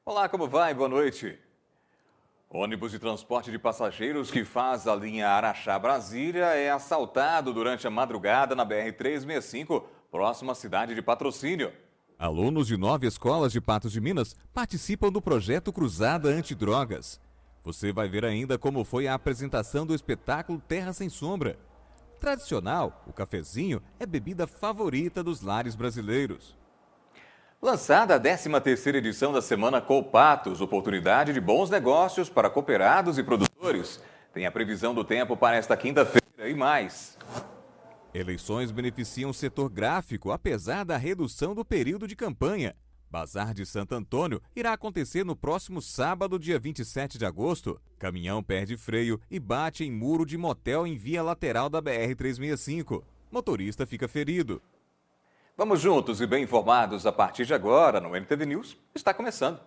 Olá, como vai? Boa noite. Ônibus de transporte de passageiros que faz a linha Araxá-Brasília é assaltado durante a madrugada na BR-365, próxima à cidade de Patrocínio. Alunos de 9 escolas de Patos de Minas participam do projeto Cruzada Antidrogas. Você vai ver ainda como foi a apresentação do espetáculo Terra Sem Sombra. Tradicional, o cafezinho é bebida favorita dos lares brasileiros. Lançada a 13ª edição da Semana Coopatos, oportunidade de bons negócios para cooperados e produtores. Tem a previsão do tempo para esta quinta-feira e mais. Eleições beneficiam o setor gráfico, apesar da redução do período de campanha. Bazar de Santo Antônio irá acontecer no próximo sábado, dia 27 de agosto. Caminhão perde freio e bate em muro de motel em via lateral da BR-365. Motorista fica ferido. Vamos juntos e bem informados a partir de agora no NTV News. Está começando.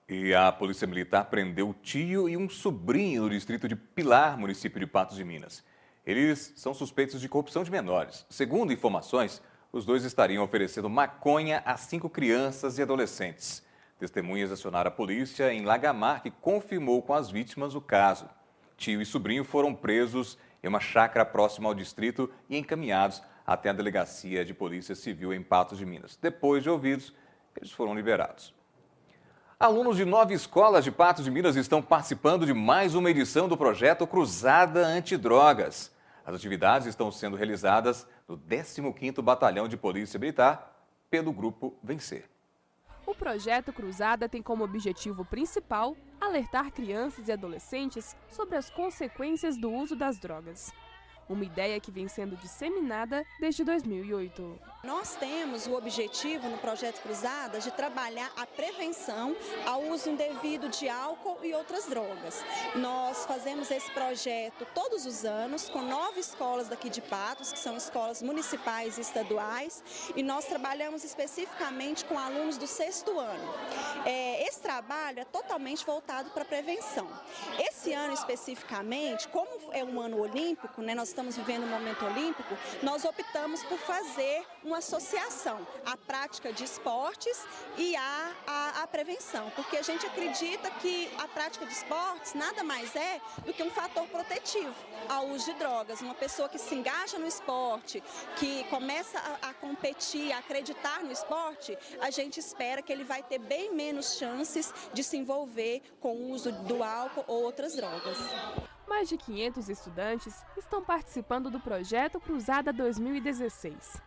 E a Polícia Militar prendeu o tio e um sobrinho no distrito de Pilar, município de Patos de Minas. Eles são suspeitos de corrupção de menores. Segundo informações, os dois estariam oferecendo maconha a 5 crianças e adolescentes. Testemunhas acionaram a polícia em Lagamar, que confirmou com as vítimas o caso. Tio e sobrinho foram presos em uma chácara próxima ao distrito e encaminhados até a Delegacia de Polícia Civil em Patos de Minas. Depois de ouvidos, eles foram liberados. Alunos de 9 escolas de Patos de Minas estão participando de mais uma edição do projeto Cruzada Antidrogas. As atividades estão sendo realizadas no 15º Batalhão de Polícia Militar pelo Grupo Vencer. O projeto Cruzada tem como objetivo principal alertar crianças e adolescentes sobre as consequências do uso das drogas. Uma ideia que vem sendo disseminada desde 2008. Nós temos o objetivo no Projeto Cruzada de trabalhar a prevenção ao uso indevido de álcool e outras drogas. Nós fazemos esse projeto todos os anos com 9 escolas daqui de Patos, que são escolas municipais e estaduais, e nós trabalhamos especificamente com alunos do 6º ano. Esse trabalho é totalmente voltado para a prevenção. Esse ano especificamente, como é um ano olímpico, nós estamos vivendo um momento olímpico, nós optamos por fazer uma associação à prática de esportes e à prevenção, porque a gente acredita que a prática de esportes nada mais é do que um fator protetivo ao uso de drogas. Uma pessoa que se engaja no esporte, que começa a competir, a acreditar no esporte, a gente espera que ele vai ter bem menos chances de se envolver com o uso do álcool ou outras drogas. Mais de 500 estudantes estão participando do projeto Cruzada 2016.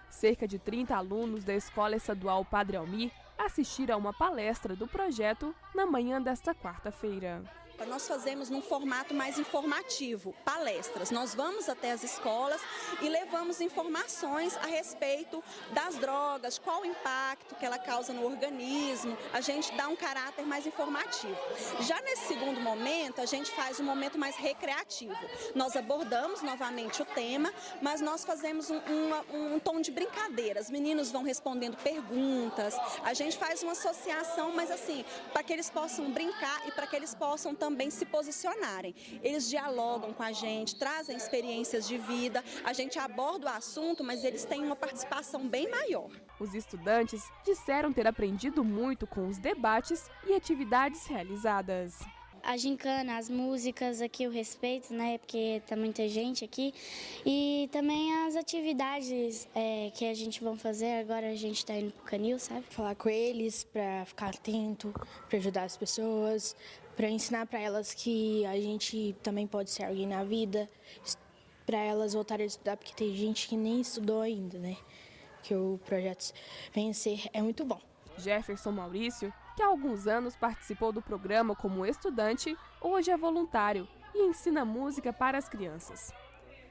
Cerca de 30 alunos da Escola Estadual Padre Almir assistiram a uma palestra do projeto na manhã desta quarta-feira. Nós fazemos num formato mais informativo, palestras. Nós vamos até as escolas e levamos informações a respeito das drogas, qual o impacto que ela causa no organismo. A gente dá um caráter mais informativo. Já nesse segundo momento, a gente faz um momento mais recreativo. Nós abordamos novamente o tema, mas nós fazemos um tom de brincadeira. Os meninos vão respondendo perguntas, a gente faz uma associação, mas assim, para que eles possam brincar e para que eles possam também se posicionarem. Eles dialogam com a gente, trazem experiências de vida, a gente aborda o assunto, mas eles têm uma participação bem maior. Os estudantes disseram ter aprendido muito com os debates e atividades realizadas. A gincana, as músicas aqui eu respeito, né, porque tá muita gente aqui. E também as atividades que a gente vai fazer, agora a gente tá indo pro canil, sabe? Falar com eles para ficar atento, para ajudar as pessoas, para ensinar para elas que a gente também pode ser alguém na vida, para elas voltarem a estudar, porque tem gente que nem estudou ainda, né? Que o projeto Vencer é muito bom. Jefferson Maurício, que há alguns anos participou do programa como estudante, hoje é voluntário e ensina música para as crianças.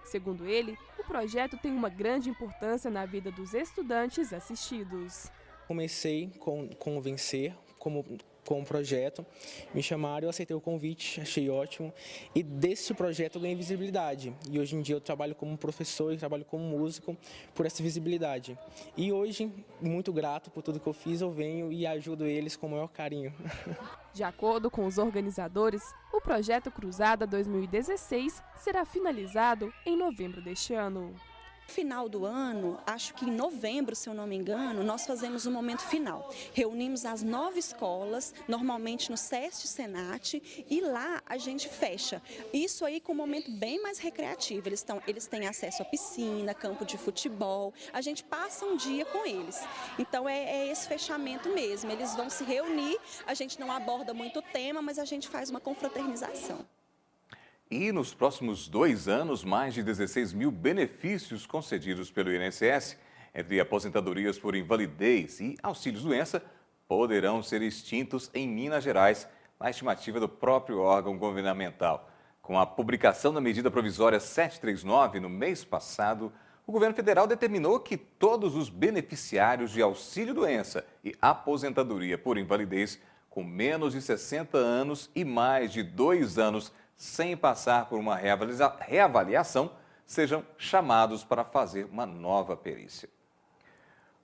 Segundo ele, o projeto tem uma grande importância na vida dos estudantes assistidos. Comecei com o Vencer como com o projeto, me chamaram, eu aceitei o convite, achei ótimo. E desse projeto eu ganhei visibilidade. E hoje em dia eu trabalho como professor e trabalho como músico por essa visibilidade. E hoje, muito grato por tudo que eu fiz, eu venho e ajudo eles com o maior carinho. De acordo com os organizadores, o projeto Cruzada 2016 será finalizado em novembro deste ano. No final do ano, acho que em novembro, se eu não me engano, nós fazemos um momento final. Reunimos as 9 escolas, normalmente no SEST Senat, e lá a gente fecha. Isso aí com um momento bem mais recreativo. Eles têm acesso à piscina, campo de futebol, a gente passa um dia com eles. Então é esse fechamento mesmo. Eles vão se reunir, a gente não aborda muito o tema, mas a gente faz uma confraternização. E nos próximos 2 anos, mais de 16 mil benefícios concedidos pelo INSS, entre aposentadorias por invalidez e auxílios-doença, poderão ser extintos em Minas Gerais, na estimativa do próprio órgão governamental. Com a publicação da medida provisória 739 no mês passado, o governo federal determinou que todos os beneficiários de auxílio-doença e aposentadoria por invalidez com menos de 60 anos e mais de 2 anos sem passar por uma reavaliação, sejam chamados para fazer uma nova perícia.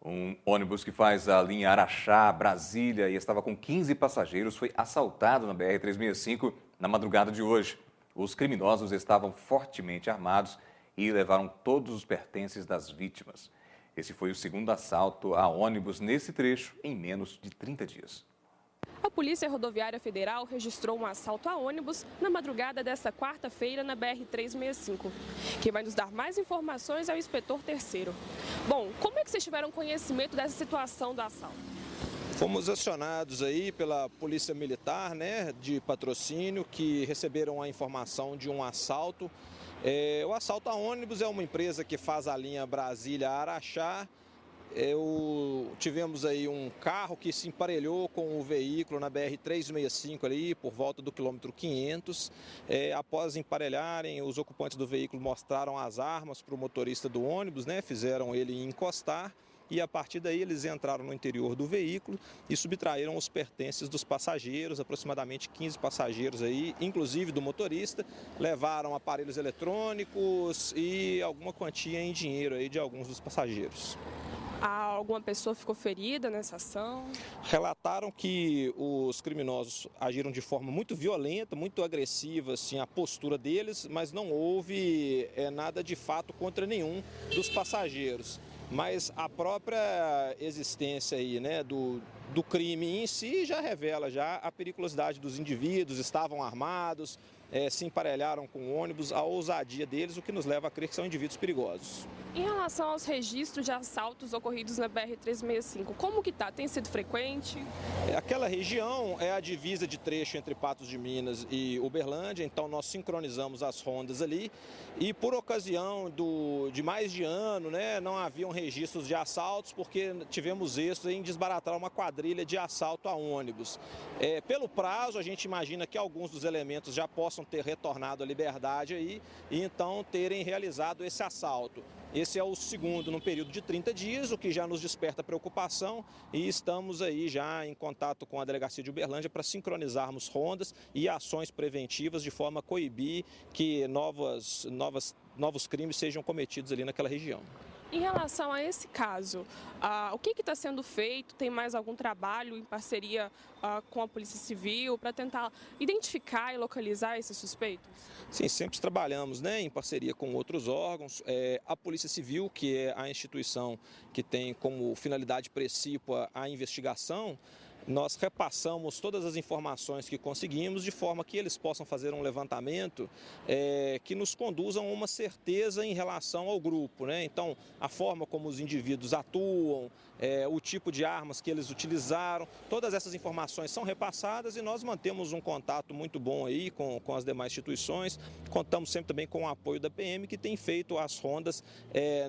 Um ônibus que faz a linha Araxá-Brasília e estava com 15 passageiros foi assaltado na BR-365 na madrugada de hoje. Os criminosos estavam fortemente armados e levaram todos os pertences das vítimas. Esse foi o segundo assalto a ônibus nesse trecho em menos de 30 dias. A Polícia Rodoviária Federal registrou um assalto a ônibus na madrugada desta quarta-feira na BR-365. Quem vai nos dar mais informações é o inspetor terceiro. Bom, como é que vocês tiveram conhecimento dessa situação do assalto? Fomos acionados aí pela Polícia Militar, de Patrocínio, que receberam a informação de um assalto. O assalto a ônibus é uma empresa que faz a linha Brasília-Araxá. Tivemos aí um carro que se emparelhou com o veículo na BR-365 ali por volta do quilômetro 500. Após emparelharem, os ocupantes do veículo mostraram as armas para o motorista do ônibus, fizeram ele encostar. E a partir daí eles entraram no interior do veículo e subtraíram os pertences dos passageiros, aproximadamente 15 passageiros aí, inclusive do motorista, levaram aparelhos eletrônicos e alguma quantia em dinheiro aí de alguns dos passageiros. Alguma pessoa ficou ferida nessa ação? Relataram que os criminosos agiram de forma muito violenta, muito agressiva, assim, a postura deles, mas não houve nada de fato contra nenhum dos passageiros. Mas a própria existência aí, do crime em si já revela já a periculosidade dos indivíduos, estavam armados, se emparelharam com o ônibus, a ousadia deles, o que nos leva a crer que são indivíduos perigosos. Em relação aos registros de assaltos ocorridos na BR-365, como que tá? Tem sido frequente? Aquela região é a divisa de trecho entre Patos de Minas e Uberlândia, então nós sincronizamos as rondas ali e por ocasião de mais de ano, não haviam registros de assaltos porque tivemos êxito em desbaratar uma quadrilha de assalto a ônibus. Pelo prazo, a gente imagina que alguns dos elementos já possam ter retornado à liberdade aí e então terem realizado esse assalto. Esse é o segundo num período de 30 dias, o que já nos desperta preocupação e estamos aí já em contato com a Delegacia de Uberlândia para sincronizarmos rondas e ações preventivas de forma a coibir que novos crimes sejam cometidos ali naquela região. Em relação a esse caso, o que está sendo feito? Tem mais algum trabalho em parceria com a Polícia Civil para tentar identificar e localizar esses suspeitos? Sim, sempre trabalhamos em parceria com outros órgãos. A Polícia Civil, que é a instituição que tem como finalidade precípua a investigação, nós repassamos todas as informações que conseguimos de forma que eles possam fazer um levantamento que nos conduzam a uma certeza em relação ao grupo. Então, a forma como os indivíduos atuam, o tipo de armas que eles utilizaram, todas essas informações são repassadas e nós mantemos um contato muito bom aí com as demais instituições. Contamos sempre também com o apoio da PM, que tem feito as rondas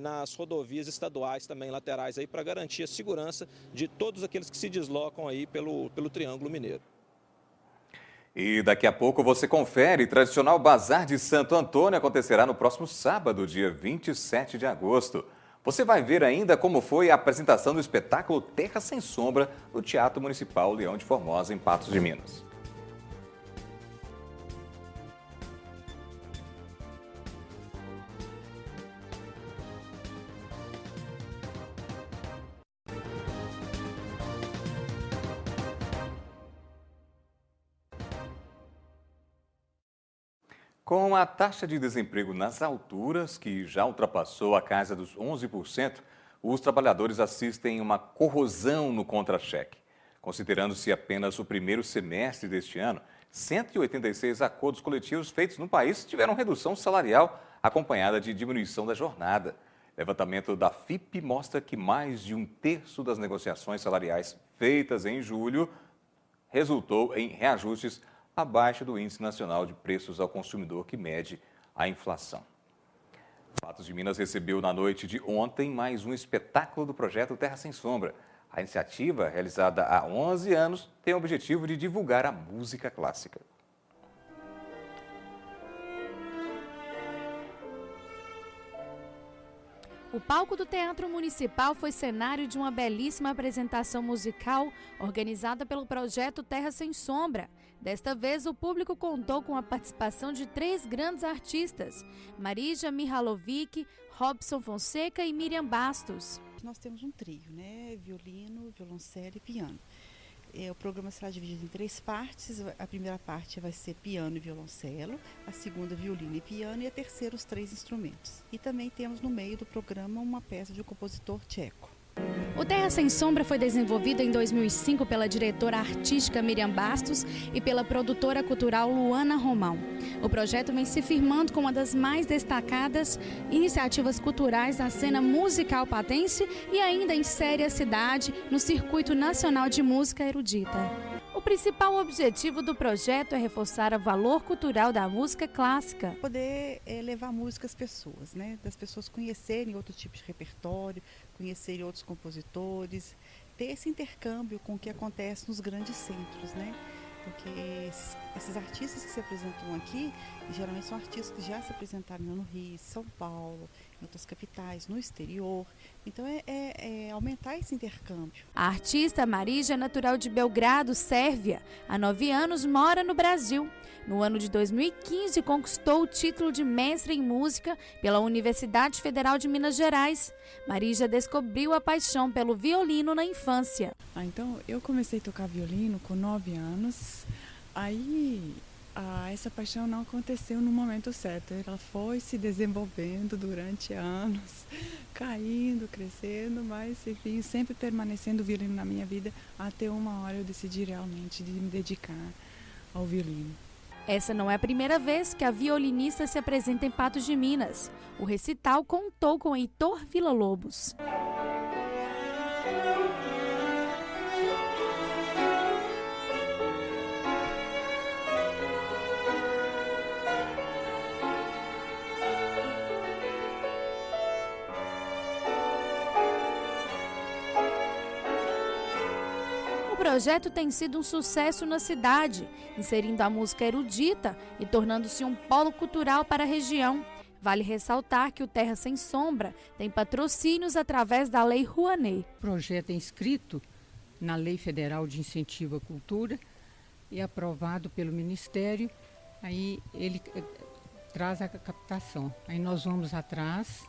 nas rodovias estaduais também laterais aí para garantir a segurança de todos aqueles que se deslocam aí pelo Triângulo Mineiro. E daqui a pouco você confere, tradicional Bazar de Santo Antônio acontecerá no próximo sábado, dia 27 de agosto. Você vai ver ainda como foi a apresentação do espetáculo Terra Sem Sombra no Teatro Municipal Leão de Formosa, em Patos de Minas. Com a taxa de desemprego nas alturas, que já ultrapassou a casa dos 11%, os trabalhadores assistem uma corrosão no contra-cheque. Considerando-se apenas o primeiro semestre deste ano, 186 acordos coletivos feitos no país tiveram redução salarial acompanhada de diminuição da jornada. Levantamento da FIPE mostra que mais de um terço das negociações salariais feitas em julho resultou em reajustes abaixo do Índice Nacional de Preços ao Consumidor, que mede a inflação. Patos de Minas recebeu na noite de ontem mais um espetáculo do projeto Terra Sem Sombra. A iniciativa, realizada há 11 anos, tem o objetivo de divulgar a música clássica. O palco do Teatro Municipal foi cenário de uma belíssima apresentação musical organizada pelo projeto Terra Sem Sombra. Desta vez, o público contou com a participação de 3 grandes artistas: Marija Mihalovic, Robson Fonseca e Miriam Bastos. Nós temos um trio, né? Violino, violoncelo e piano. O programa será dividido em 3 partes. A primeira parte vai ser piano e violoncelo, a segunda violino e piano e a terceira os 3 instrumentos. E também temos no meio do programa uma peça de um compositor tcheco. O Terra Sem Sombra foi desenvolvido em 2005 pela diretora artística Miriam Bastos e pela produtora cultural Luana Romão. O projeto vem se firmando como uma das mais destacadas iniciativas culturais da cena musical patense e ainda insere a cidade no Circuito Nacional de Música Erudita. O principal objetivo do projeto é reforçar o valor cultural da música clássica. Poder levar música às pessoas, né? Das pessoas conhecerem outro tipo de repertório, conhecerem outros compositores, ter esse intercâmbio com o que acontece nos grandes centros, né? Porque esses artistas que se apresentam aqui, geralmente são artistas que já se apresentaram no Rio, São Paulo, em outras capitais, no exterior. Então é aumentar esse intercâmbio. A artista Marija é natural de Belgrado, Sérvia. Há 9 anos mora no Brasil. No ano de 2015, conquistou o título de mestre em música pela Universidade Federal de Minas Gerais. Marija descobriu a paixão pelo violino na infância. Então, eu comecei a tocar violino com 9 anos. Aí, essa paixão não aconteceu no momento certo. Ela foi se desenvolvendo durante anos, caindo, crescendo, mas, enfim, sempre permanecendo o violino na minha vida, até uma hora eu decidi realmente de me dedicar ao violino. Essa não é a primeira vez que a violinista se apresenta em Patos de Minas. O recital contou com Heitor Villa-Lobos. O projeto tem sido um sucesso na cidade, inserindo a música erudita e tornando-se um polo cultural para a região. Vale ressaltar que o Terra Sem Sombra tem patrocínios através da Lei Rouanet. O projeto é inscrito na Lei Federal de Incentivo à Cultura e aprovado pelo Ministério. Aí ele traz a captação. Aí nós vamos atrás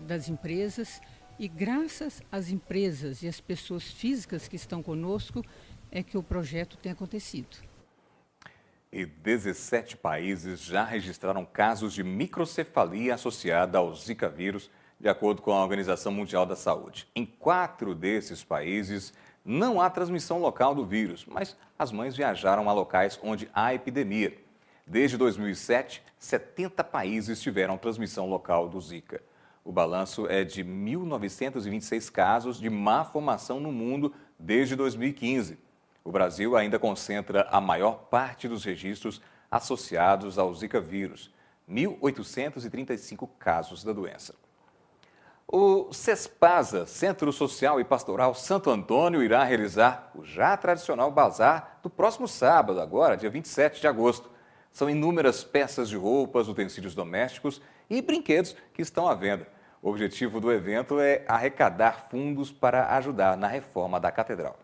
das empresas. E graças às empresas e às pessoas físicas que estão conosco é que o projeto tem acontecido. E 17 países já registraram casos de microcefalia associada ao Zika vírus, de acordo com a Organização Mundial da Saúde. Em 4 desses países não há transmissão local do vírus, mas as mães viajaram a locais onde há epidemia. Desde 2007, 70 países tiveram transmissão local do Zika. O balanço é de 1.926 casos de má formação no mundo desde 2015. O Brasil ainda concentra a maior parte dos registros associados ao Zika vírus, 1.835 casos da doença. O CESPASA, Centro Social e Pastoral Santo Antônio, irá realizar o já tradicional bazar do próximo sábado, agora, dia 27 de agosto. São inúmeras peças de roupas, utensílios domésticos e brinquedos que estão à venda. O objetivo do evento é arrecadar fundos para ajudar na reforma da catedral.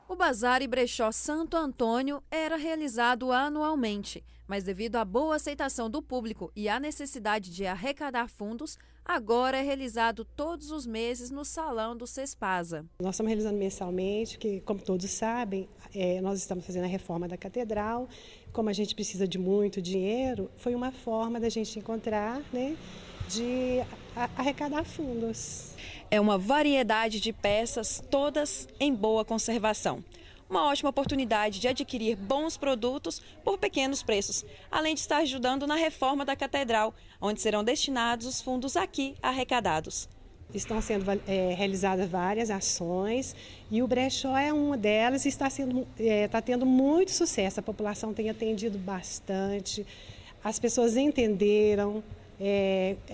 O Bazar e Brechó Santo Antônio era realizado anualmente, mas devido à boa aceitação do público e à necessidade de arrecadar fundos, agora é realizado todos os meses no Salão do Cespasa. Nós estamos realizando mensalmente, que, como todos sabem, nós estamos fazendo a reforma da catedral. Como a gente precisa de muito dinheiro, foi uma forma da gente encontrar, né, de arrecadar fundos. É uma variedade de peças, todas em boa conservação. Uma ótima oportunidade de adquirir bons produtos por pequenos preços, além de estar ajudando na reforma da catedral, onde serão destinados os fundos aqui arrecadados. Estão sendo realizadas várias ações e o brechó é uma delas e está tendo muito sucesso. A população tem atendido bastante, as pessoas entenderam,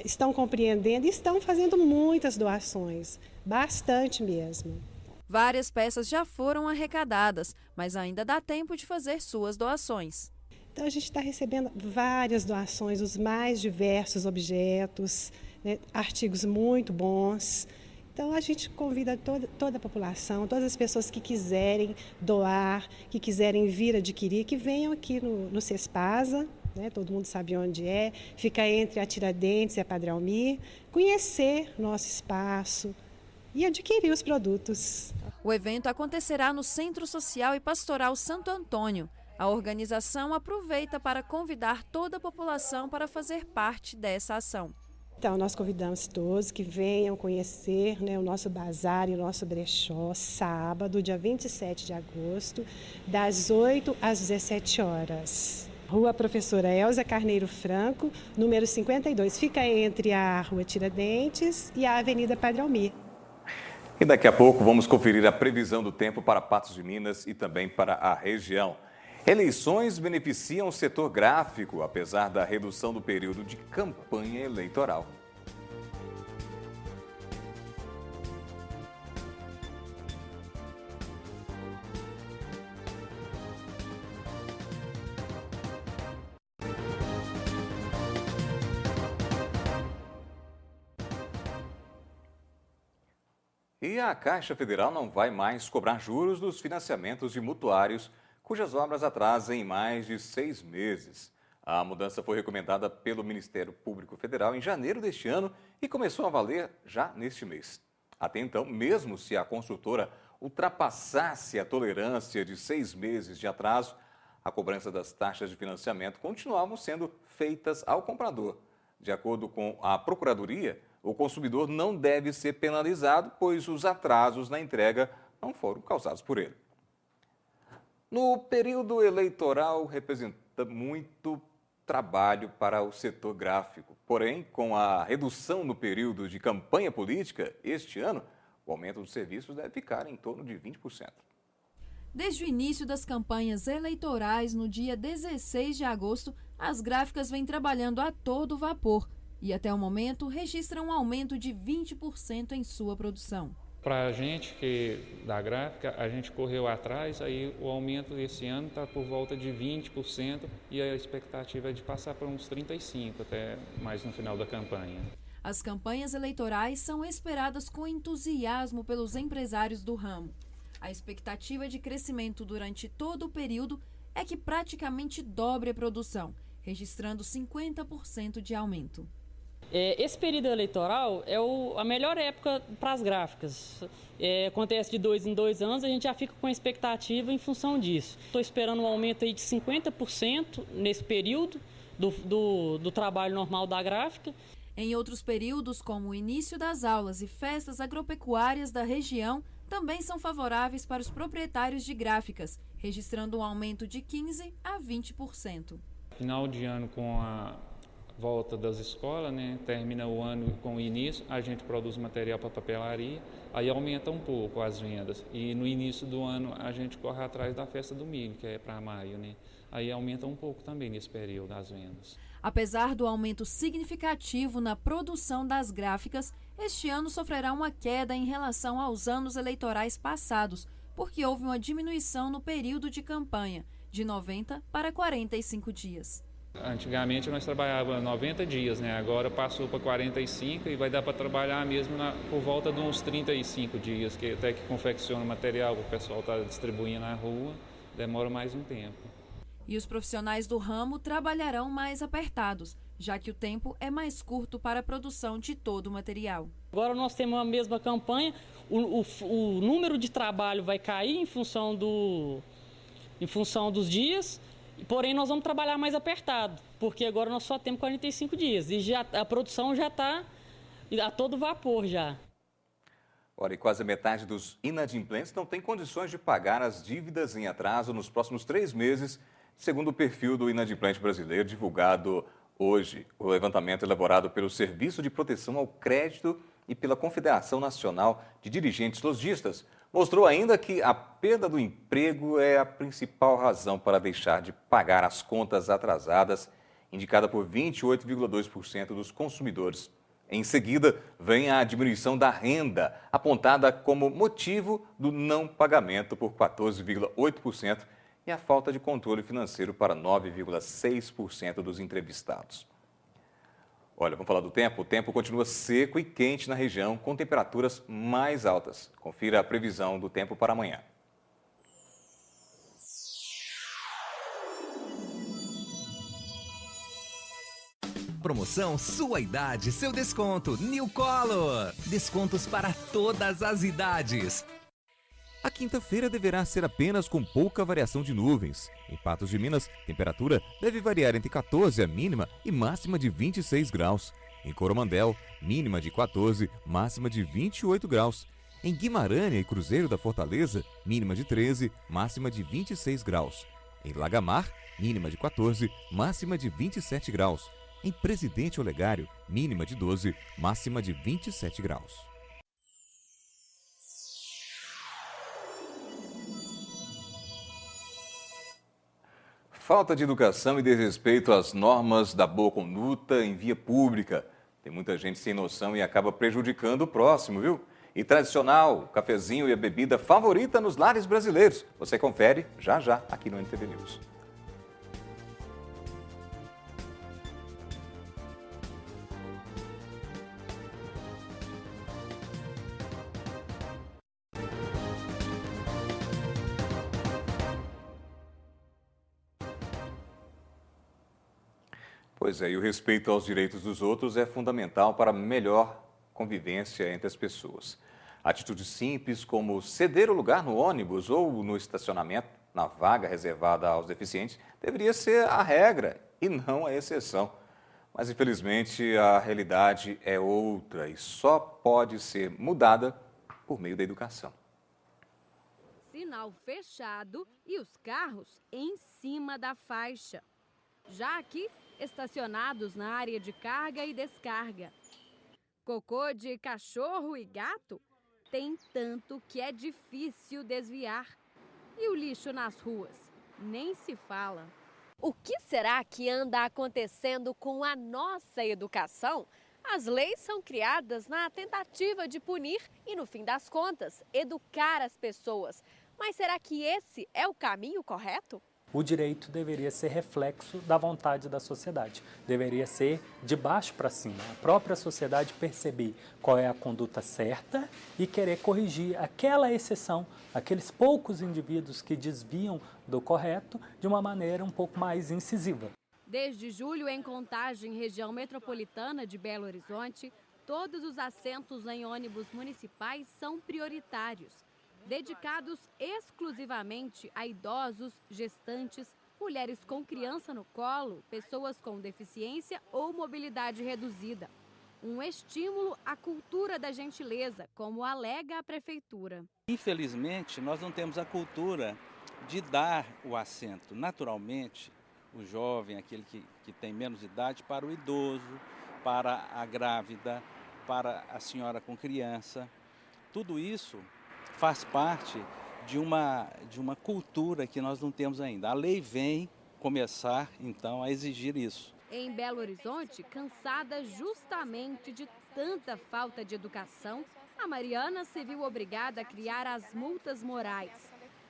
estão compreendendo e estão fazendo muitas doações, bastante mesmo. Várias peças já foram arrecadadas, mas ainda dá tempo de fazer suas doações. Então a gente está recebendo várias doações, os mais diversos objetos, né, artigos muito bons. Então a gente convida toda a população, todas as pessoas que quiserem doar, que quiserem vir adquirir, que venham aqui no Cespasa. Né, todo mundo sabe onde é, fica entre a Tiradentes e a Padre Almir, conhecer nosso espaço e adquirir os produtos. O evento acontecerá no Centro Social e Pastoral Santo Antônio. A organização aproveita para convidar toda a população para fazer parte dessa ação. Então, nós convidamos todos que venham conhecer, né, o nosso bazar e o nosso brechó, sábado, dia 27 de agosto, das 8 às 17 horas. Rua Professora Elza Carneiro Franco, número 52. Fica entre a Rua Tiradentes e a Avenida Padre Almir. E daqui a pouco vamos conferir a previsão do tempo para Patos de Minas e também para a região. Eleições beneficiam o setor gráfico, apesar da redução do período de campanha eleitoral. E a Caixa Federal não vai mais cobrar juros dos financiamentos de mutuários cujas obras atrasem mais de 6 meses. A mudança foi recomendada pelo Ministério Público Federal em janeiro deste ano e começou a valer já neste mês. Até então, mesmo se a construtora ultrapassasse a tolerância de 6 meses de atraso, a cobrança das taxas de financiamento continuavam sendo feitas ao comprador. De acordo com a Procuradoria, o consumidor não deve ser penalizado, pois os atrasos na entrega não foram causados por ele. No período eleitoral, representa muito trabalho para o setor gráfico. Porém, com a redução no período de campanha política este ano, o aumento dos serviços deve ficar em torno de 20%. Desde o início das campanhas eleitorais, no dia 16 de agosto, as gráficas vêm trabalhando a todo vapor e, até o momento, registram um aumento de 20% em sua produção. Para a gente que da gráfica, a gente correu atrás, aí o aumento desse ano está por volta de 20% e a expectativa é de passar para uns 35% até mais no final da campanha. As campanhas eleitorais são esperadas com entusiasmo pelos empresários do ramo. A expectativa de crescimento durante todo o período é que praticamente dobre a produção, registrando 50% de aumento. Esse período eleitoral é a melhor época para as gráficas. Acontece de 2 em 2 anos, a gente já fica com expectativa em função disso. Estou esperando um aumento aí de 50% nesse período do trabalho normal da gráfica. Em outros períodos, como o início das aulas e festas agropecuárias da região, também são favoráveis para os proprietários de gráficas, registrando um aumento de 15% a 20%. Final de ano, com a volta das escolas, né? Termina o ano com o início, a gente produz material para papelaria, aí aumenta um pouco as vendas. E no início do ano a gente corre atrás da festa do milho, que é para maio, né? Aí aumenta um pouco também nesse período as vendas. Apesar do aumento significativo na produção das gráficas, este ano sofrerá uma queda em relação aos anos eleitorais passados, porque houve uma diminuição no período de campanha, de 90 para 45 dias. Antigamente nós trabalhávamos 90 dias, né? Agora passou para 45 e vai dar para trabalhar mesmo por volta de uns 35 dias, que até que confecciona o material que o pessoal está distribuindo na rua, demora mais um tempo. E os profissionais do ramo trabalharão mais apertados, já que o tempo é mais curto para a produção de todo o material. Agora nós temos a mesma campanha, o número de trabalho vai cair em função dos dias, porém nós vamos trabalhar mais apertado, porque agora nós só temos 45 dias e a produção já está a todo vapor já. Olha, e quase a metade dos inadimplentes não tem condições de pagar as dívidas em atraso nos próximos 3 meses, segundo o perfil do inadimplente brasileiro divulgado hoje. O levantamento elaborado pelo Serviço de Proteção ao Crédito e pela Confederação Nacional de Dirigentes Lojistas mostrou ainda que a perda do emprego é a principal razão para deixar de pagar as contas atrasadas, indicada por 28,2% dos consumidores. Em seguida, vem a diminuição da renda, apontada como motivo do não pagamento por 14,8% e a falta de controle financeiro para 9,6% dos entrevistados. Olha, vamos falar do tempo. O tempo continua seco e quente na região, com temperaturas mais altas. Confira a previsão do tempo para amanhã. Promoção Sua Idade, Seu Desconto. New Color. Descontos para todas as idades. A quinta-feira deverá ser apenas com pouca variação de nuvens. Em Patos de Minas, temperatura deve variar entre 14 a mínima e máxima de 26 graus. Em Coromandel, mínima de 14, máxima de 28 graus. Em Guimarães e Cruzeiro da Fortaleza, mínima de 13, máxima de 26 graus. Em Lagamar, mínima de 14, máxima de 27 graus. Em Presidente Olegário, mínima de 12, máxima de 27 graus. Falta de educação e desrespeito às normas da boa conduta em via pública. Tem muita gente sem noção e acaba prejudicando o próximo, viu? E tradicional, o cafezinho e a bebida favorita nos lares brasileiros. Você confere já já aqui no NTV News. Pois é, e o respeito aos direitos dos outros é fundamental para a melhor convivência entre as pessoas. Atitudes simples como ceder o lugar no ônibus ou no estacionamento, na vaga reservada aos deficientes, deveria ser a regra e não a exceção. Mas, infelizmente, a realidade é outra e só pode ser mudada por meio da educação. Sinal fechado e os carros em cima da faixa. Já aqui, estacionados na área de carga e descarga. Cocô de cachorro e gato tem tanto que é difícil desviar. E o lixo nas ruas? Nem se fala. O que será que anda acontecendo com a nossa educação? As leis são criadas na tentativa de punir e, no fim das contas, educar as pessoas. Mas será que esse é o caminho correto? O direito deveria ser reflexo da vontade da sociedade, deveria ser de baixo para cima. A própria sociedade perceber qual é a conduta certa e querer corrigir aquela exceção, aqueles poucos indivíduos que desviam do correto de uma maneira um pouco mais incisiva. Desde julho, em Contagem, região metropolitana de Belo Horizonte, todos os assentos em ônibus municipais são prioritários, dedicados exclusivamente a idosos, gestantes, mulheres com criança no colo, pessoas com deficiência ou mobilidade reduzida. Um estímulo à cultura da gentileza, como alega a prefeitura. Infelizmente, nós não temos a cultura de dar o assento naturalmente, o jovem, aquele que tem menos idade, para o idoso, para a grávida, para a senhora com criança. Tudo isso faz parte de uma cultura que nós não temos ainda. A lei vem começar, então, a exigir isso. Em Belo Horizonte, cansada justamente de tanta falta de educação, a Mariana se viu obrigada a criar as multas morais.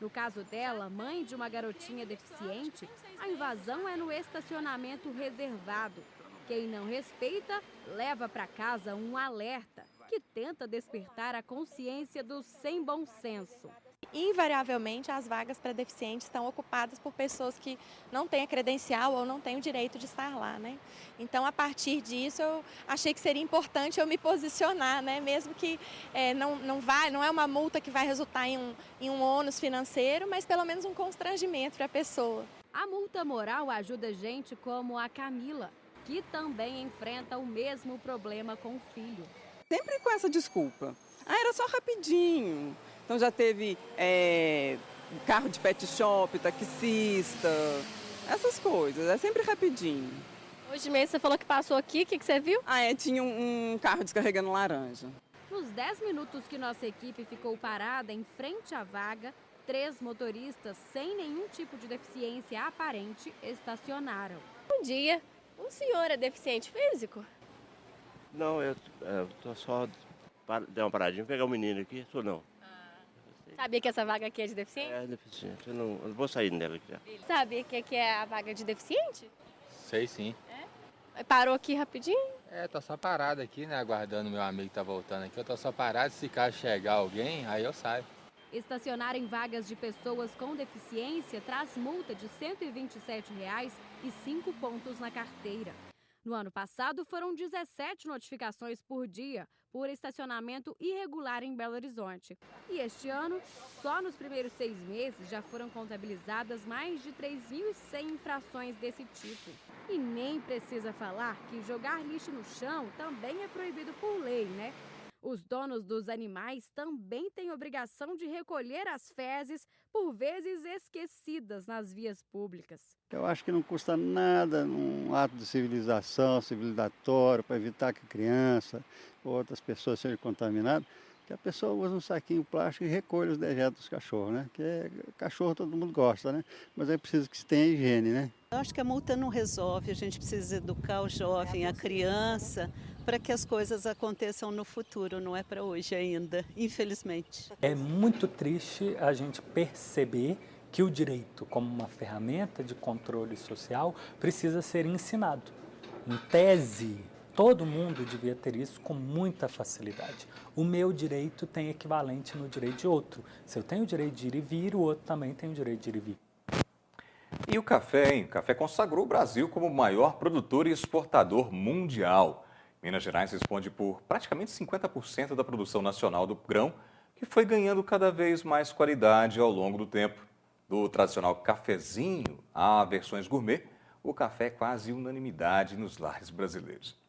No caso dela, mãe de uma garotinha deficiente, a invasão é no estacionamento reservado. Quem não respeita, leva para casa um alerta que tenta despertar a consciência do sem bom senso. Invariavelmente, as vagas para deficientes estão ocupadas por pessoas que não têm a credencial ou não têm o direito de estar lá, né? Então, a partir disso, eu achei que seria importante eu me posicionar, né? Mesmo que não é uma multa que vai resultar em um ônus financeiro, mas pelo menos um constrangimento para a pessoa. A multa moral ajuda gente como a Camila, que também enfrenta o mesmo problema com o filho. Sempre com essa desculpa. Era só rapidinho. Então já teve carro de pet shop, taxista, essas coisas. É sempre rapidinho. Hoje mesmo você falou que passou aqui, o que você viu? Tinha um carro descarregando laranja. Nos 10 minutos que nossa equipe ficou parada em frente à vaga, 3 motoristas sem nenhum tipo de deficiência aparente estacionaram. Bom dia. O senhor é deficiente físico? Não, eu tô só... Dei uma paradinha, pegar o menino aqui, tô não. Sabia que essa vaga aqui é de deficiente? É deficiente, eu não vou sair dela aqui já. Sabe o que é a vaga de deficiente? Sei sim. Parou aqui rapidinho? Tô só parado aqui, né, aguardando meu amigo que tá voltando aqui. Eu tô só parado, se caso chegar alguém, aí eu saio. Estacionar em vagas de pessoas com deficiência traz multa de R$ 127,00 e 5 pontos na carteira. No ano passado, foram 17 notificações por dia por estacionamento irregular em Belo Horizonte. E este ano, só nos primeiros 6 meses, já foram contabilizadas mais de 3.100 infrações desse tipo. E nem precisa falar que jogar lixo no chão também é proibido por lei, né? Os donos dos animais também têm obrigação de recolher as fezes, por vezes esquecidas nas vias públicas. Eu acho que não custa nada num ato de civilizatório, para evitar que criança ou outras pessoas sejam contaminadas, que a pessoa usa um saquinho plástico e recolha os dejetos dos cachorros, né? Que cachorro todo mundo gosta, né? Mas é preciso que se tenha higiene, né? Eu acho que a multa não resolve, a gente precisa educar o jovem, a criança, para que as coisas aconteçam no futuro, não é para hoje ainda, infelizmente. É muito triste a gente perceber que o direito, como uma ferramenta de controle social, precisa ser ensinado. Em tese, todo mundo devia ter isso com muita facilidade. O meu direito tem equivalente no direito de outro. Se eu tenho o direito de ir e vir, o outro também tem o direito de ir e vir. E o café, hein? O café consagrou o Brasil como o maior produtor e exportador mundial. Minas Gerais responde por praticamente 50% da produção nacional do grão, que foi ganhando cada vez mais qualidade ao longo do tempo. Do tradicional cafezinho a versões gourmet, o café é quase unanimidade nos lares brasileiros.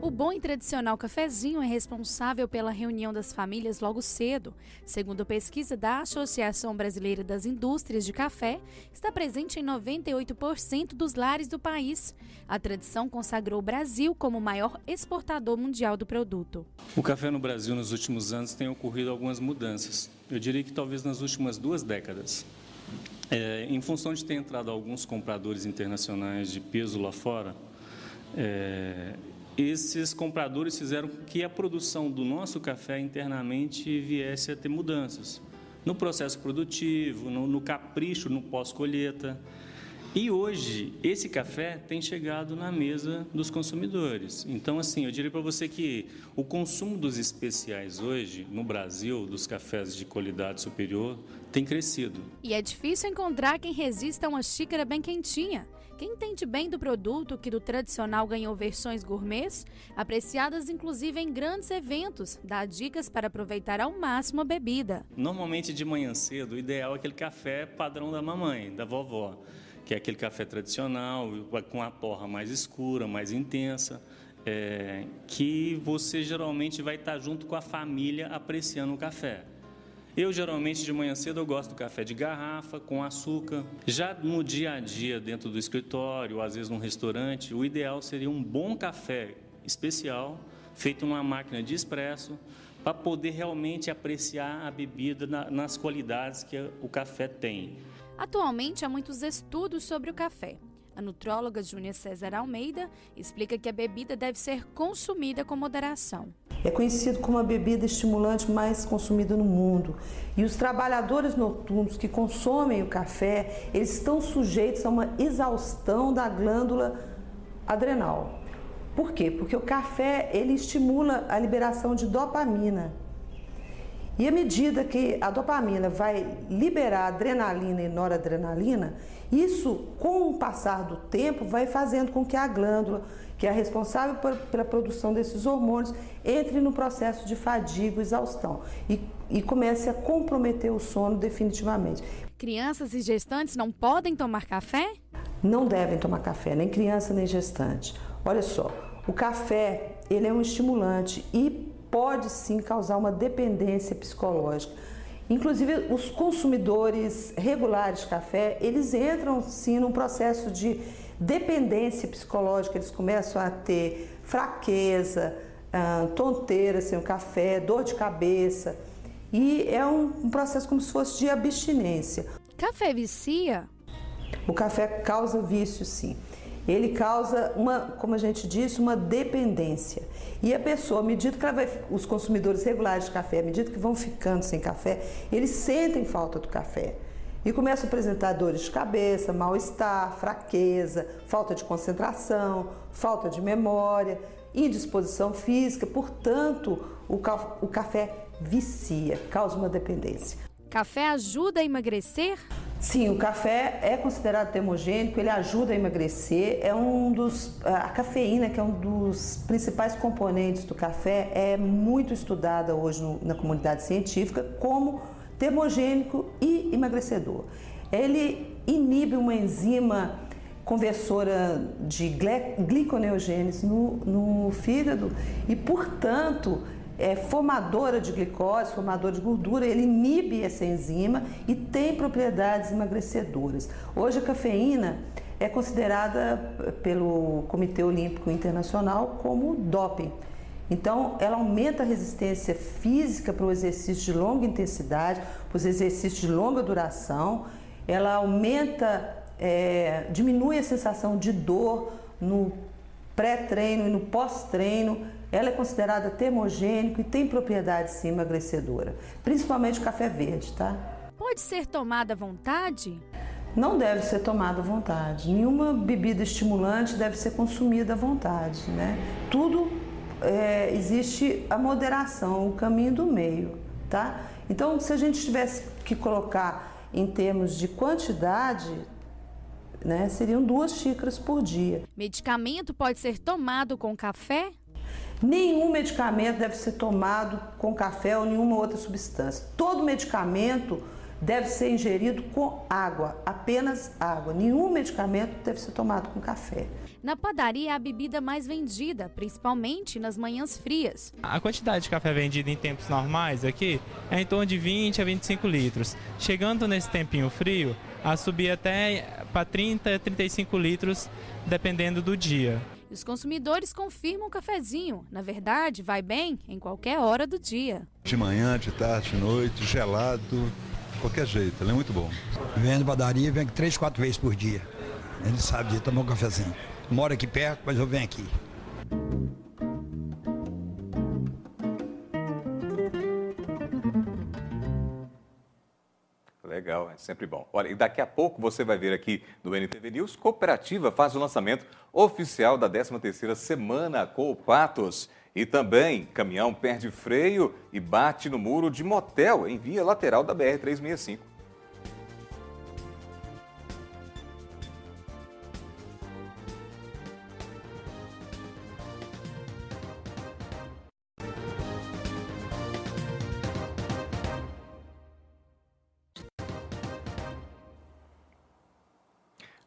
O bom e tradicional cafezinho é responsável pela reunião das famílias logo cedo. Segundo pesquisa da Associação Brasileira das Indústrias de Café, está presente em 98% dos lares do país. A tradição consagrou o Brasil como o maior exportador mundial do produto. O café no Brasil nos últimos anos tem ocorrido algumas mudanças. Eu diria que talvez nas últimas 2 décadas. Em função de ter entrado alguns compradores internacionais de peso lá fora, esses compradores fizeram com que a produção do nosso café internamente viesse a ter mudanças no processo produtivo, no capricho, no pós-colheita. E hoje, esse café tem chegado na mesa dos consumidores. Então, assim, eu diria para você que o consumo dos especiais hoje, no Brasil, dos cafés de qualidade superior, tem crescido. E é difícil encontrar quem resista a uma xícara bem quentinha. Quem entende bem do produto, que do tradicional ganhou versões gourmets, apreciadas inclusive em grandes eventos, dá dicas para aproveitar ao máximo a bebida. Normalmente, de manhã cedo, o ideal é aquele café padrão da mamãe, da vovó, que é aquele café tradicional, com a torra mais escura, mais intensa, que você geralmente vai estar junto com a família apreciando o café. Eu, geralmente, de manhã cedo, eu gosto do café de garrafa, com açúcar. Já no dia a dia, dentro do escritório, ou às vezes num restaurante, o ideal seria um bom café especial, feito numa máquina de expresso, para poder realmente apreciar a bebida nas qualidades que o café tem. Atualmente, há muitos estudos sobre o café. A nutróloga Júnia César Almeida explica que a bebida deve ser consumida com moderação. É conhecido como a bebida estimulante mais consumida no mundo. E os trabalhadores noturnos que consomem o café, eles estão sujeitos a uma exaustão da glândula adrenal. Por quê? Porque o café ele estimula a liberação de dopamina. E à medida que a dopamina vai liberar adrenalina e noradrenalina, isso, com o passar do tempo, vai fazendo com que a glândula, que é responsável pela produção desses hormônios, entre no processo de fadiga e exaustão e comece a comprometer o sono definitivamente. Crianças e gestantes não podem tomar café? Não devem tomar café, nem criança nem gestante. Olha só, o café ele é um estimulante e pode sim causar uma dependência psicológica. Inclusive, os consumidores regulares de café, eles entram sim num processo de dependência psicológica, eles começam a ter fraqueza, tonteira sem o café, dor de cabeça, e é um processo como se fosse de abstinência. Café vicia? O café causa vício, sim. Ele causa, como a gente disse, uma dependência. E a pessoa, à medida que os consumidores regulares de café, à medida que vão ficando sem café, eles sentem falta do café. E começam a apresentar dores de cabeça, mal-estar, fraqueza, falta de concentração, falta de memória, indisposição física. Portanto, o café vicia, causa uma dependência. Café ajuda a emagrecer? Sim, o café é considerado termogênico, ele ajuda a emagrecer, a cafeína, que é um dos principais componentes do café, é muito estudada hoje na comunidade científica como termogênico e emagrecedor. Ele inibe uma enzima conversora de gliconeogênese no fígado e, portanto, é formadora de glicose, formadora de gordura, ele inibe essa enzima e tem propriedades emagrecedoras. Hoje a cafeína é considerada pelo Comitê Olímpico Internacional como doping. Então, ela aumenta a resistência física para o exercício de longa intensidade, para os exercícios de longa duração, ela diminui a sensação de dor no pré-treino e no pós-treino. Ela é considerada termogênico e tem propriedade sim emagrecedora, principalmente o café verde, tá? Pode ser tomada à vontade? Não deve ser tomada à vontade. Nenhuma bebida estimulante deve ser consumida à vontade, né? Tudo existe a moderação, o caminho do meio, tá? Então, se a gente tivesse que colocar em termos de quantidade, né, seriam 2 xícaras por dia. Medicamento pode ser tomado com café? Nenhum medicamento deve ser tomado com café ou nenhuma outra substância. Todo medicamento deve ser ingerido com água, apenas água. Nenhum medicamento deve ser tomado com café. Na padaria é a bebida mais vendida, principalmente nas manhãs frias. A quantidade de café vendida em tempos normais aqui é em torno de 20 a 25 litros. Chegando nesse tempinho frio, a subir até para 30 a 35 litros, dependendo do dia. Os consumidores confirmam o cafezinho. Na verdade, vai bem em qualquer hora do dia. De manhã, de tarde, de noite, gelado, qualquer jeito, ele é muito bom. Vendo padaria, venho 3, 4 vezes por dia. Ele sabe de tomar um cafezinho. Moro aqui perto, mas eu venho aqui. Legal, é sempre bom. Olha, e daqui a pouco você vai ver aqui no NTV News, Cooperativa faz o lançamento oficial da 13ª Semana Coopatos. E também, caminhão perde freio e bate no muro de motel em via lateral da BR-365.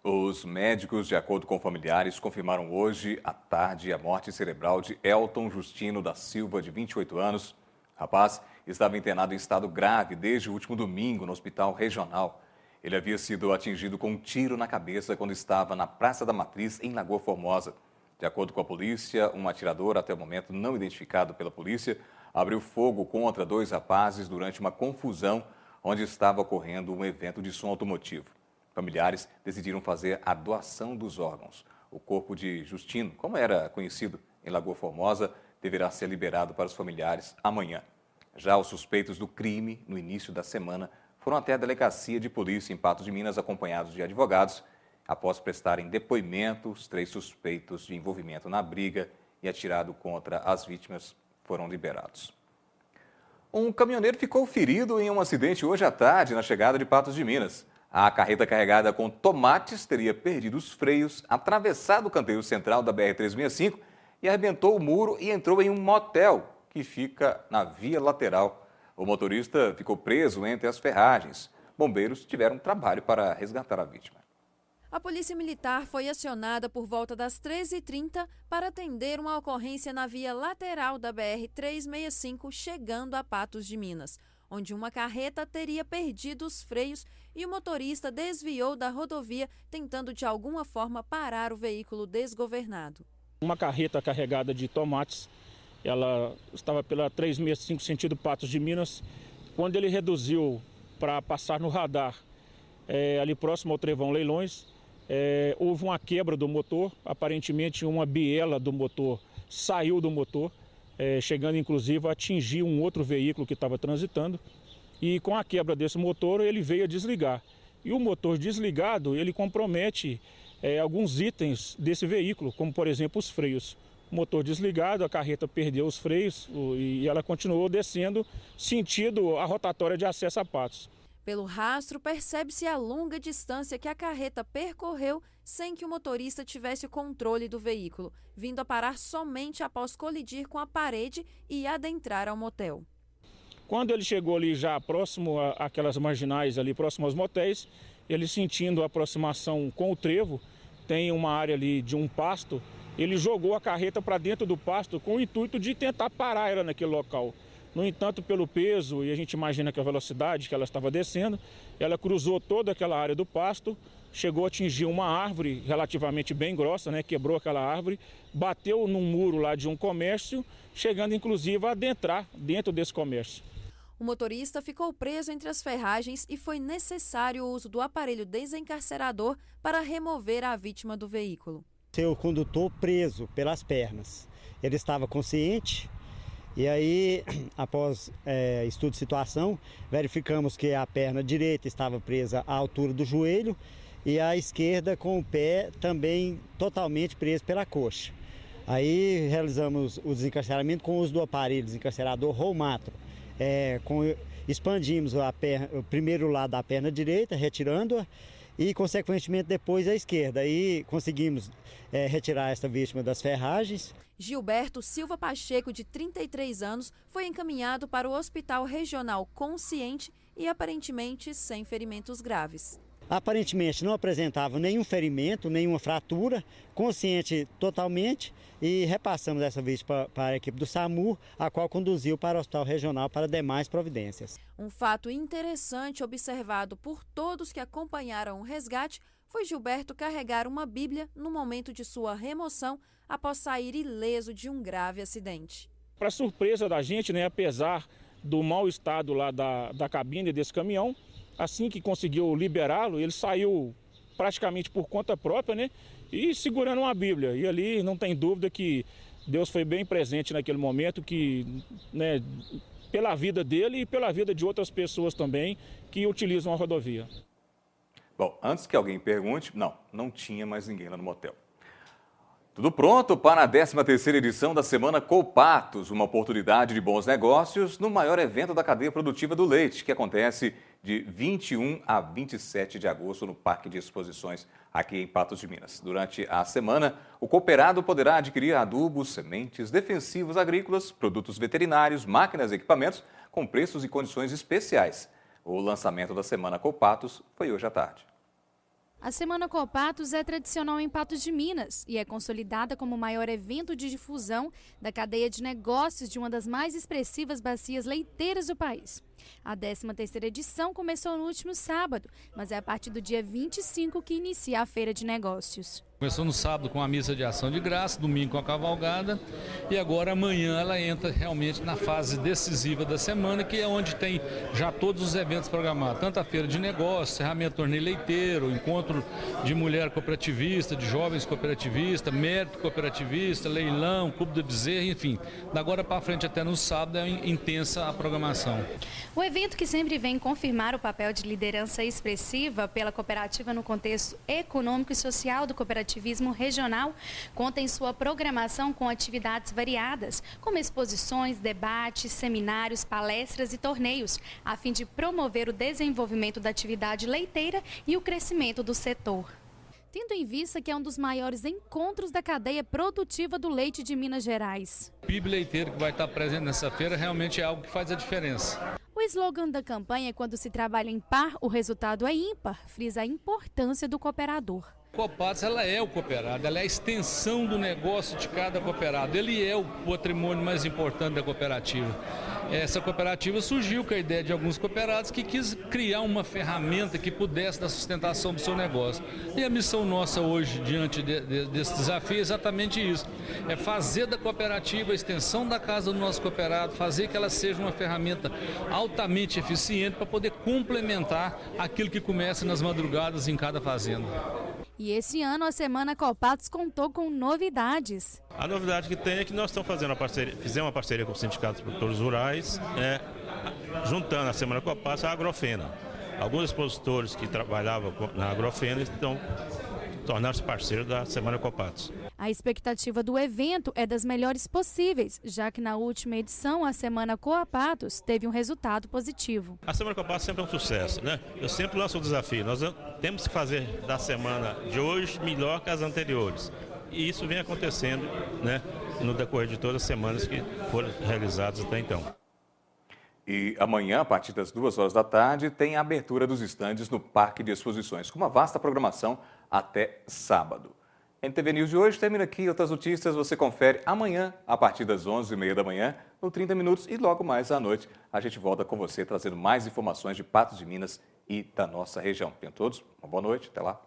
Os médicos, de acordo com familiares, confirmaram hoje à tarde a morte cerebral de Elton Justino da Silva, de 28 anos. O rapaz estava internado em estado grave desde o último domingo no hospital regional. Ele havia sido atingido com um tiro na cabeça quando estava na Praça da Matriz, em Lagoa Formosa. De acordo com a polícia, um atirador, até o momento não identificado pela polícia, abriu fogo contra 2 rapazes durante uma confusão onde estava ocorrendo um evento de som automotivo. Familiares decidiram fazer a doação dos órgãos. O corpo de Justino, como era conhecido em Lagoa Formosa, deverá ser liberado para os familiares amanhã. Já os suspeitos do crime, no início da semana, foram até a delegacia de polícia em Patos de Minas, acompanhados de advogados. Após prestarem depoimento, os 3 suspeitos de envolvimento na briga e atirado contra as vítimas foram liberados. Um caminhoneiro ficou ferido em um acidente hoje à tarde na chegada de Patos de Minas. A carreta carregada com tomates teria perdido os freios, atravessado o canteiro central da BR-365 e arrebentou o muro e entrou em um motel que fica na via lateral. O motorista ficou preso entre as ferragens. Bombeiros tiveram trabalho para resgatar a vítima. A Polícia Militar foi acionada por volta das 13h30 para atender uma ocorrência na via lateral da BR-365, chegando a Patos de Minas, onde uma carreta teria perdido os freios e o motorista desviou da rodovia, tentando de alguma forma parar o veículo desgovernado. Uma carreta carregada de tomates, ela estava pela 365 sentido Patos de Minas. Quando ele reduziu para passar no radar, ali próximo ao Trevão Leilões, houve uma quebra do motor. Aparentemente uma biela do motor saiu do motor, chegando inclusive a atingir um outro veículo que estava transitando. E com a quebra desse motor ele veio a desligar. E o motor desligado, ele compromete alguns itens desse veículo, como por exemplo os freios. O motor desligado, a carreta perdeu os freios e ela continuou descendo sentido a rotatória de acesso a Patos. Pelo rastro, percebe-se a longa distância que a carreta percorreu sem que o motorista tivesse o controle do veículo, vindo a parar somente após colidir com a parede e adentrar ao motel. Quando ele chegou ali já próximo àquelas marginais, ali próximo aos motéis, ele sentindo a aproximação com o trevo, tem uma área ali de um pasto, ele jogou a carreta para dentro do pasto com o intuito de tentar parar ela naquele local. No entanto, pelo peso, e a gente imagina que a velocidade que ela estava descendo, ela cruzou toda aquela área do pasto, chegou a atingir uma árvore relativamente bem grossa, quebrou aquela árvore, bateu num muro lá de um comércio, chegando inclusive a adentrar dentro desse comércio. O motorista ficou preso entre as ferragens e foi necessário o uso do aparelho desencarcerador para remover a vítima do veículo. Seu condutor preso pelas pernas. Ele estava consciente. E aí, após estudo de situação, verificamos que a perna direita estava presa à altura do joelho e a esquerda com o pé também totalmente preso pela coxa. Aí realizamos o desencarceramento com o uso do aparelho desencarcerador Rolmatro. Expandimos o primeiro lado da perna direita, retirando-a, e consequentemente depois a esquerda. Aí conseguimos retirar esta vítima das ferragens. Gilberto Silva Pacheco, de 33 anos, foi encaminhado para o Hospital Regional consciente e aparentemente sem ferimentos graves. Aparentemente não apresentava nenhum ferimento, nenhuma fratura, consciente totalmente, e repassamos essa vítima para a equipe do SAMU, a qual conduziu para o Hospital Regional para demais providências. Um fato interessante observado por todos que acompanharam o resgate foi Gilberto carregar uma Bíblia no momento de sua remoção após sair ileso de um grave acidente. Para surpresa da gente, apesar do mau estado lá da cabine desse caminhão, assim que conseguiu liberá-lo, ele saiu praticamente por conta própria, e segurando uma Bíblia. E ali não tem dúvida que Deus foi bem presente naquele momento, que, pela vida dele e pela vida de outras pessoas também que utilizam a rodovia. Bom, antes que alguém pergunte, não tinha mais ninguém lá no motel. Tudo pronto para a 13ª edição da Semana Copatos, uma oportunidade de bons negócios no maior evento da cadeia produtiva do leite, que acontece de 21 a 27 de agosto no Parque de Exposições aqui em Patos de Minas. Durante a semana, o cooperado poderá adquirir adubos, sementes, defensivos agrícolas, produtos veterinários, máquinas e equipamentos com preços e condições especiais. O lançamento da Semana Copatos foi hoje à tarde. A Semana Copatos é tradicional em Patos de Minas e é consolidada como o maior evento de difusão da cadeia de negócios de uma das mais expressivas bacias leiteiras do país. A 13ª edição começou no último sábado, mas é a partir do dia 25 que inicia a Feira de Negócios. Começou no sábado com a missa de ação de graça, domingo com a cavalgada e agora amanhã ela entra realmente na fase decisiva da semana, que é onde tem já todos os eventos programados, tanto a feira de negócios, encerramento do torneio leiteiro, encontro de mulher cooperativista, de jovens cooperativistas, mérito cooperativista, leilão, clube do bezerra, enfim. Da agora para frente até no sábado é intensa a programação. O evento, que sempre vem confirmar o papel de liderança expressiva pela cooperativa no contexto econômico e social do cooperativismo regional, conta em sua programação com atividades variadas, como exposições, debates, seminários, palestras e torneios, a fim de promover o desenvolvimento da atividade leiteira e o crescimento do setor. Tendo em vista que é um dos maiores encontros da cadeia produtiva do leite de Minas Gerais. O PIB leiteiro que vai estar presente nessa feira realmente é algo que faz a diferença. O slogan da campanha, quando se trabalha em par, o resultado é ímpar, frisa a importância do cooperador. A Copatos, ela é o cooperado, ela é a extensão do negócio de cada cooperado. Ele é o patrimônio mais importante da cooperativa. Essa cooperativa surgiu com a ideia de alguns cooperados que quis criar uma ferramenta que pudesse dar sustentação do seu negócio. E a missão nossa hoje, diante desse desafio, é exatamente isso. É fazer da cooperativa a extensão da casa do nosso cooperado, fazer que ela seja uma ferramenta altamente eficiente para poder complementar aquilo que começa nas madrugadas em cada fazenda. E esse ano a Semana Copatos contou com novidades. A novidade que tem é que nós estamos fazendo fizemos uma parceria com os sindicatos produtores rurais, juntando a Semana Copatos à Agrofena. Alguns expositores que trabalhavam na Agrofena estão tornando-se parceiros da Semana Copatos. A expectativa do evento é das melhores possíveis, já que na última edição a Semana Copatos teve um resultado positivo. A Semana Copatos sempre é um sucesso, né? Eu sempre lanço o desafio, nós temos que fazer da semana de hoje melhor que as anteriores. E isso vem acontecendo, né, no decorrer de todas as semanas que foram realizadas até então. E amanhã, a partir das 2 horas da tarde, tem a abertura dos estandes no Parque de Exposições, com uma vasta programação até sábado. NTV News de hoje termina aqui. Outras notícias você confere amanhã, a partir das 11h30 da manhã, no 30 Minutos, e logo mais à noite a gente volta com você, trazendo mais informações de Patos de Minas e da nossa região. Tenham todos uma boa noite, até lá.